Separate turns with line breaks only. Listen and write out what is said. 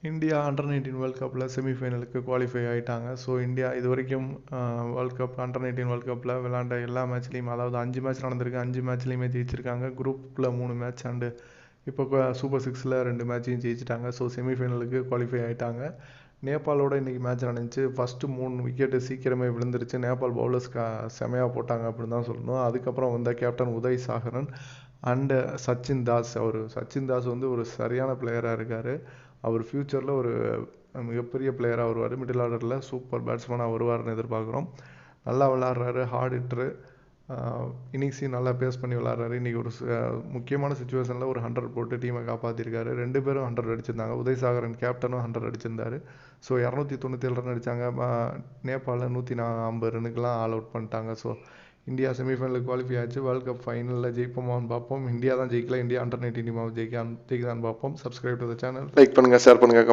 India அண்டர்-19 world கப்பில் செமிஃபைனலுக்கு qualify ஆகிட்டாங்க. So India இது வரைக்கும் வேர்ல்ட் கப் அண்டர்-19 வேர்ல்ட் கப்பில் விளாண்ட எல்லா மேட்ச்லேயும், அதாவது 5 மேட்ச் நடந்திருக்கு, 5 மேட்ச்லேயுமே ஜெயிச்சிருக்காங்க. குரூப்பில் 3 மேட்ச் அண்டு இப்போ சூப்பர் 6ல் 2 மேட்சையும் ஜெயிச்சிட்டாங்க. ஸோ செமிஃபைனலுக்கு குவாலிஃபை ஆகிட்டாங்க. நேபாளோட இன்றைக்கி மேட்ச் நடந்துச்சு. ஃபஸ்ட்டு 3 விக்கெட்டு சீக்கிரமே விழுந்துருச்சு. நேபாள் பவுலர்ஸ் செமையாக போட்டாங்க அப்படின்னு தான் சொல்லணும். அதுக்கப்புறம் வந்த கேப்டன் உதய் சாகரன் அண்டு சச்சின் தாஸ். சச்சின் தாஸ் ஒரு சரியான பிளேயராக இருக்கார். அவர் ஃப்யூச்சரில் ஒரு மிகப்பெரிய பிளேயராக வருவார். மிடில் ஆர்டரில் சூப்பர் பேட்ஸ்மேனாக வருவார்னு எதிர்பார்க்குறோம். நல்லா விளாட்றாரு, ஹார்ட் ஹிட்டரு. இன்னிங்ஸையும் நல்லா பேஸ் பண்ணி விளாட்றாரு. இன்றைக்கி ஒரு முக்கியமான சுச்சுவேஷனில் ஒரு 100 போட்டு டீமை காப்பாற்றிருக்காரு. 2 பேரும் 100 அடிச்சிருந்தாங்க. உதய் சாகரன் கேப்டனும் 100 அடிச்சிருந்தார். ஸோ 297 ரன் அடித்தாங்க. நேபாளில் 150 ரன்னுக்கெலாம் ஆல் அவுட் பண்ணிட்டாங்க. ஸோ இந்தியா செமிஃபைனலுக்கு குவாலிஃபை ஆச்சு. வேர்ல்ட் கப் ஃபைனலில் ஜெயிப்போமான்னு பார்ப்போம். இந்தியா தான் ஜெயிக்கல. இந்தியா அண்டர்-19 டீமாவை ஜெயிக்கலான்னு பார்ப்போம். Subscribe to the channel. Like பண்ணுங்கள், ஷேர் பண்ணுங்கள்.